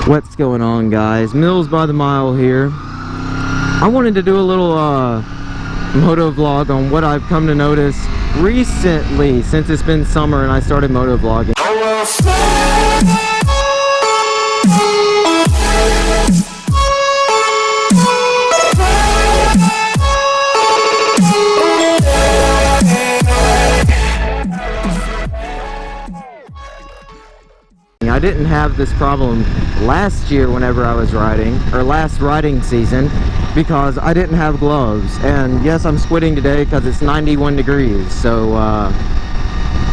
What's going on, guys? Mills by the Mile here. I wanted to do a little moto vlog on what I've come to notice recently since it's been summer and I started moto vlogging. I didn't have this problem last year whenever I was riding, or last riding season, because I didn't have gloves. And yes, I'm squitting today because it's 91 degrees, so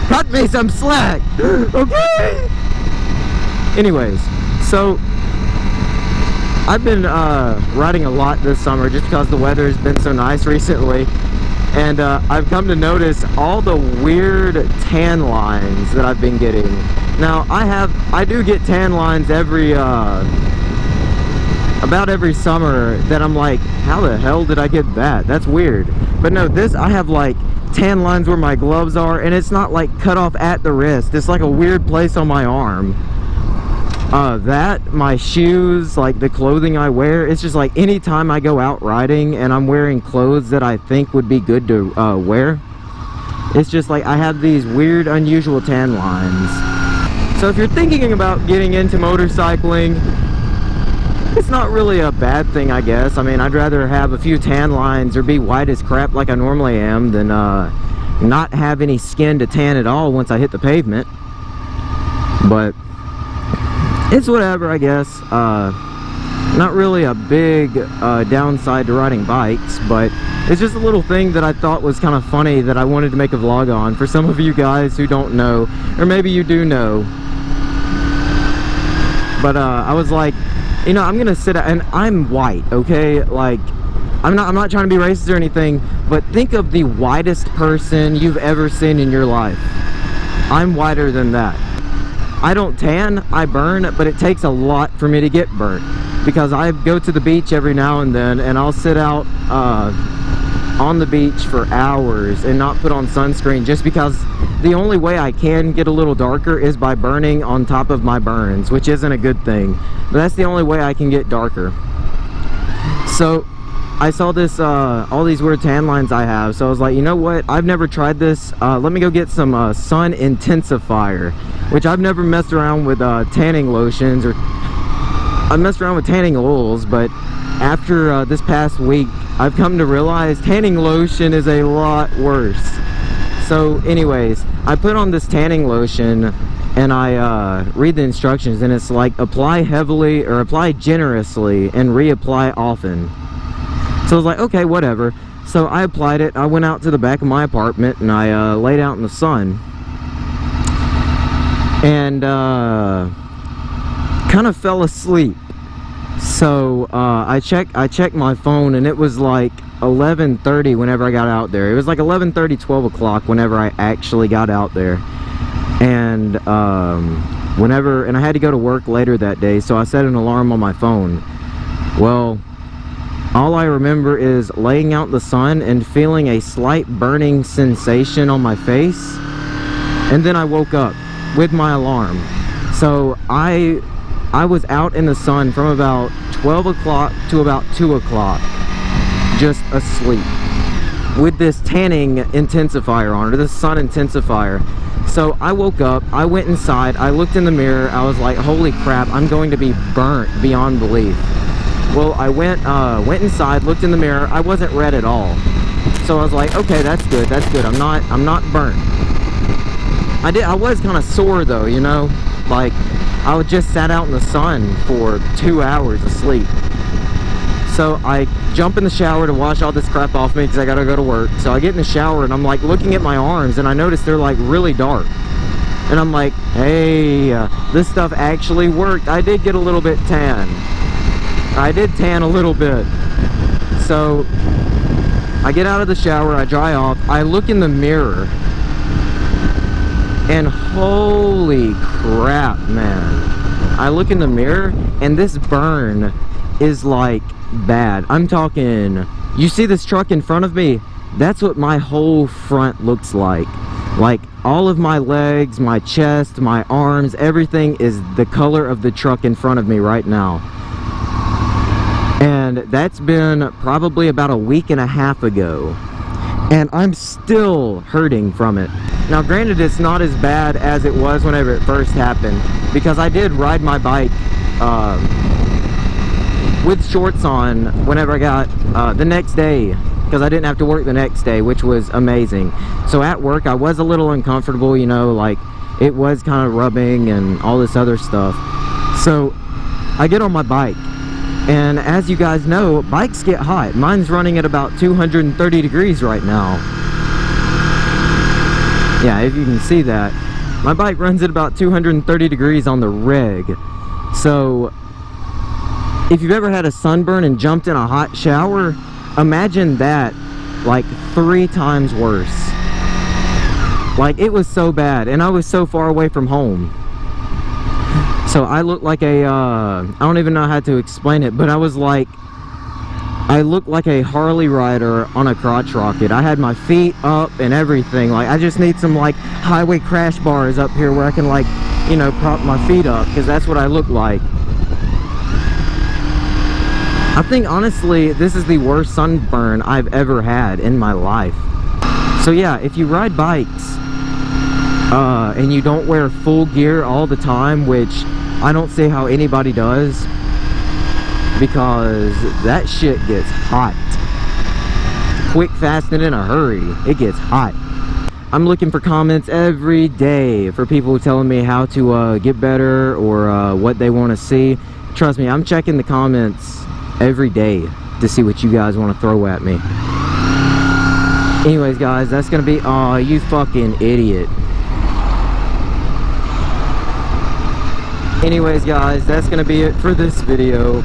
cut me some slack, okay? Anyways, so I've been riding a lot this summer just because the weather has been so nice recently. And I've come to notice all the weird tan lines that I've been getting. Now, I do get tan lines every, about every summer that I'm like, how the hell did I get that? That's weird. But no, I have like tan lines where my gloves are, and it's not like cut off at the wrist. It's like a weird place on my arm. My shoes, like the clothing I wear, it's just like anytime I go out riding and I'm wearing clothes that I think would be good to wear, it's just like I have these weird, unusual tan lines. So if you're thinking about getting into motorcycling, it's not really a bad thing, I guess. I mean, I'd rather have a few tan lines or be white as crap like I normally am than not have any skin to tan at all once I hit the pavement. But it's whatever, I guess. Not really a big downside to riding bikes, but it's just a little thing that I thought was kind of funny that I wanted to make a vlog on for some of you guys who don't know, or maybe you do know. But I was like, you know, I'm gonna sit out, and I'm white, okay? Like, I'm not trying to be racist or anything, but think of the whitest person you've ever seen in your life. I'm whiter than that. I don't tan, I burn, but it takes a lot for me to get burnt, because I go to the beach every now and then, and I'll sit out on the beach for hours and not put on sunscreen, just because the only way I can get a little darker is by burning on top of my burns, which isn't a good thing, but that's the only way I can get darker. So I saw this, all these weird tan lines I have, so I was like, you know what, I've never tried this, let me go get some sun intensifier, which I've never messed around with tanning lotions, or I've messed around with tanning oils, but after this past week, I've come to realize tanning lotion is a lot worse. So anyways, I put on this tanning lotion, and I read the instructions, and it's like, apply heavily, or apply generously, and reapply often. So I was like, okay, whatever. So I applied it. I went out to the back of my apartment, and I laid out in the sun. And kind of fell asleep. So I checked my phone, and it was like 11:30 whenever I got out there. It was like 11:30, 12 o'clock whenever I actually got out there. And and I had to go to work later that day, so I set an alarm on my phone. Well, all I remember is laying out in the sun and feeling a slight burning sensation on my face, and then I woke up with my alarm. So I was out in the sun from about 12 o'clock to about 2 o'clock, just asleep, with this tanning intensifier on, or this sun intensifier. So I woke up, I went inside, I looked in the mirror, I was like, holy crap, I'm going to be burnt beyond belief. Well, I went inside, looked in the mirror, I wasn't red at all. So I was like, okay, that's good, I'm not burnt. I was kind of sore though, you know, like I just sat out in the sun for 2 hours asleep. So I jump in the shower to wash all this crap off me because I gotta go to work. So I get in the shower, and I'm like looking at my arms, and I notice they're like really dark. And I'm like, hey, this stuff actually worked. I did get a little bit tan. I did tan a little bit. So I get out of the shower, I dry off, I look in the mirror, and holy crap, man. I look in the mirror, and this burn is like bad. I'm talking, you see this truck in front of me? That's what my whole front looks like. Like, all of my legs, my chest, my arms, everything is the color of the truck in front of me right now. And that's been probably about a week and a half ago. And I'm still hurting from it. Now, granted, it's not as bad as it was whenever it first happened, because I did ride my bike with shorts on whenever I got the next day, because I didn't have to work the next day, which was amazing. So at work, I was a little uncomfortable, you know, like it was kind of rubbing and all this other stuff. So I get on my bike, and as you guys know, bikes get hot. Mine's running at about 230 degrees right now. Yeah, if you can see that. My bike runs at about 230 degrees on the reg. So if you've ever had a sunburn and jumped in a hot shower, imagine that like 3 times worse. Like, it was so bad, and I was so far away from home. So I looked like a I don't even know how to explain it, but I looked like a Harley rider on a crotch rocket. I had my feet up and everything. Like, I just need some like highway crash bars up here where I can, like, you know, prop my feet up, because that's what I look like. I think, honestly, this is the worst sunburn I've ever had in my life. So yeah, if you ride bikes and you don't wear full gear all the time, which I don't see how anybody does, because that shit gets hot. Quick, fast, and in a hurry. It gets hot. I'm looking for comments every day for people telling me how to get better, or what they want to see. Trust me, I'm checking the comments every day to see what you guys want to throw at me. Anyways, guys, that's gonna be, aw, you fucking idiot. Anyways, guys, that's gonna be it for this video.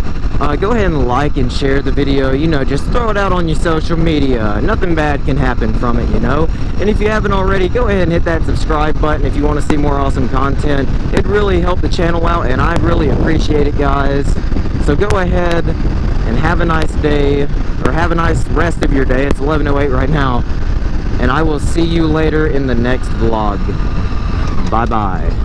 Go ahead and like and share the video. You know, just throw it out on your social media. Nothing bad can happen from it, you know. And if you haven't already, go ahead and hit that subscribe button if you want to see more awesome content. It'd really help the channel out, and I'd really appreciate it, guys. So go ahead and have a nice day, or have a nice rest of your day. It's 11:08 right now, and I will see you later in the next vlog. Bye bye.